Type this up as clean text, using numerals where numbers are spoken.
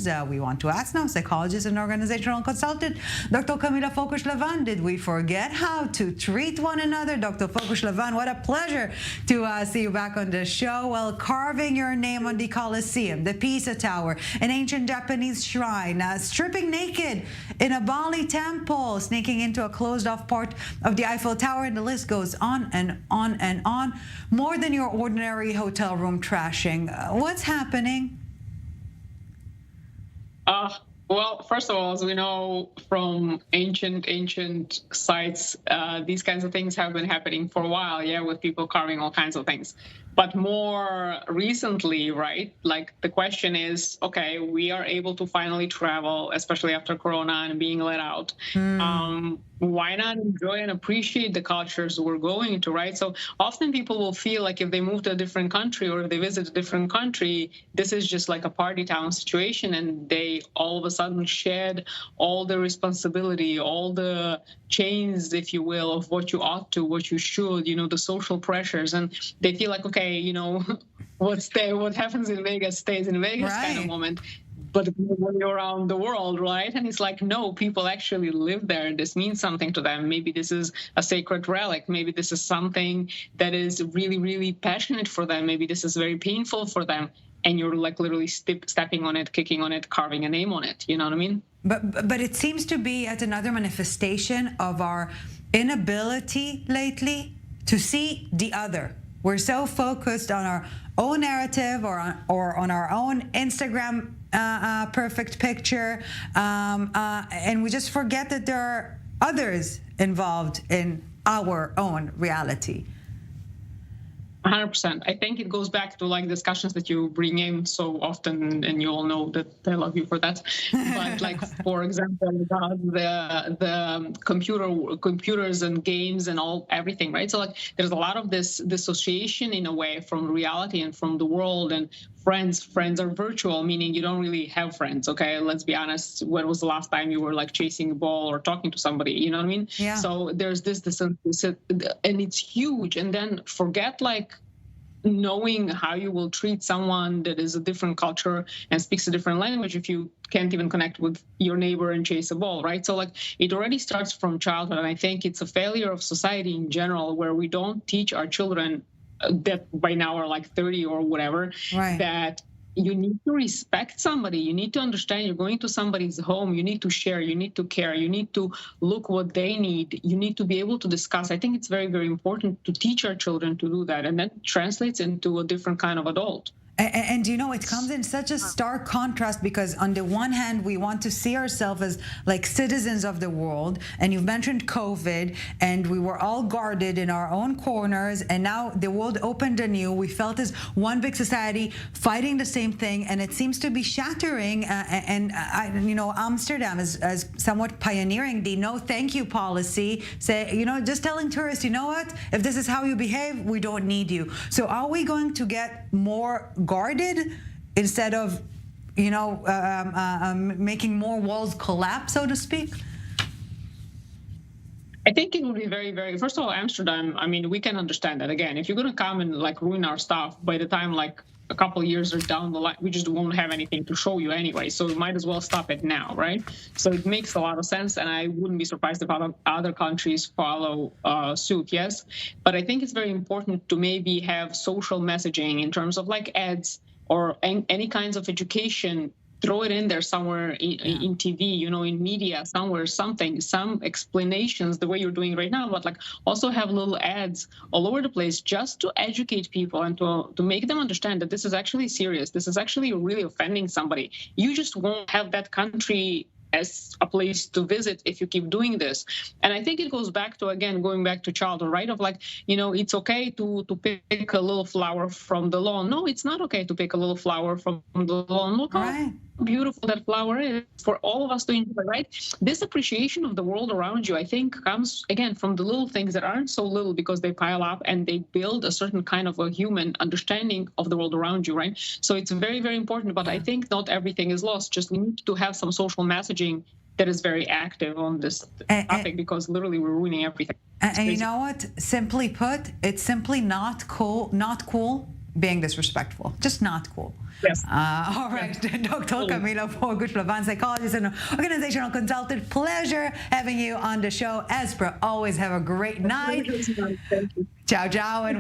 listeners. We want to ask now, psychologist and organizational consultant, Dr. Camila Focus-Levan, did we forget how to treat one another? Dr. Focus-Levan, what a pleasure to see you back on the show. Well, carving your name on the Colosseum, the Pisa Tower, an ancient Japanese shrine, stripping naked in a Bali temple, sneaking into a closed-off part of the Eiffel Tower, and the list goes on and on and on. More than your ordinary hotel room trashing. What's happening? Well, first of all, as we know from ancient sites, these kinds of things have been happening for a while, with people carving all kinds of things. But more recently, right, like the question is, okay, we are able to finally travel, especially after Corona and being let out. Why not enjoy and appreciate the cultures we're going to, right? So often people will feel like if they move to a different country or if they visit a different country, this is just like a party town situation, and they all of a sudden shed all the responsibility, all the chains, if you will, of what you ought to, what you should, the social pressures. And they feel like, okay, what happens in Vegas stays in Vegas, right, kind of moment. But when you're around the world, right? And it's like, no, people actually live there. This means something to them. Maybe this is a sacred relic. Maybe this is something that is really, really passionate for them. Maybe this is very painful for them. And you're like literally stepping on it, kicking on it, carving a name on it. You know what I mean? But it seems to be yet another manifestation of our inability lately to see the other. We're so focused on our own narrative or on our own Instagram perfect picture, and we just forget that there are others involved in our own reality. 100%. I think it goes back to like discussions that you bring in so often, and you all know that I love you for that. But like, for example, the computers and games and everything, right? So like, there's a lot of this dissociation in a way from reality and from the world. And friends are virtual, meaning you don't really have friends. Okay, let's be honest. When was the last time you were like chasing a ball or talking to somebody? You know what I mean? Yeah. So there's this, and it's huge. And then forget like knowing how you will treat someone that is a different culture and speaks a different language if you can't even connect with your neighbor and chase a ball, right? So like, it already starts from childhood. And I think it's a failure of society in general, where we don't teach our children that by now are like 30 or whatever, right, that you need to respect somebody. You need to understand you're going to somebody's home. You need to share. You need to care. You need to look what they need. You need to be able to discuss. I think it's very, very important to teach our children to do that. And that translates into a different kind of adult. And it comes in such a stark contrast, because on the one hand, we want to see ourselves as like citizens of the world. And you've mentioned COVID, and we were all guarded in our own corners. And now the world opened anew. We felt as one big society fighting the same thing. And it seems to be shattering. Amsterdam is somewhat pioneering the no thank you policy. Say, just telling tourists, you know what? If this is how you behave, we don't need you. So are we going to get more guarded instead of making more walls collapse, so to speak? I think it would be very, very, first of all, Amsterdam, I mean, we can understand that. Again, if you're going to come and like ruin our stuff, by the time like a couple of years are down the line, we just won't have anything to show you anyway. So we might as well stop it now, right? So it makes a lot of sense. And I wouldn't be surprised if other countries follow suit, yes. But I think it's very important to maybe have social messaging in terms of like ads or any kinds of education. Throw it in there somewhere in TV, in media, somewhere, some explanations the way you're doing right now, but like also have little ads all over the place just to educate people and to make them understand that this is actually serious. This is actually really offending somebody. You just won't have that country as a place to visit if you keep doing this. And I think it goes back to, again, going back to childhood, right? Of like, it's okay to pick a little flower from the lawn. No, it's not okay to pick a little flower from the lawn. Look how beautiful that flower is for all of us to enjoy, right? This appreciation of the world around you, I think, comes, again, from the little things that aren't so little because they pile up and they build a certain kind of a human understanding of the world around you, right? So it's very, very important. But I think not everything is lost. Just need to have some social messaging that is very active on this topic, because literally we're ruining everything. And you know what? Simply put, it's simply not cool being disrespectful. Just not cool. Yes. All right, Dr. Camila Fogush-Lavan, psychologist and organizational consultant. Pleasure having you on the show. As per always, have a great night. Thank you. Ciao, ciao. And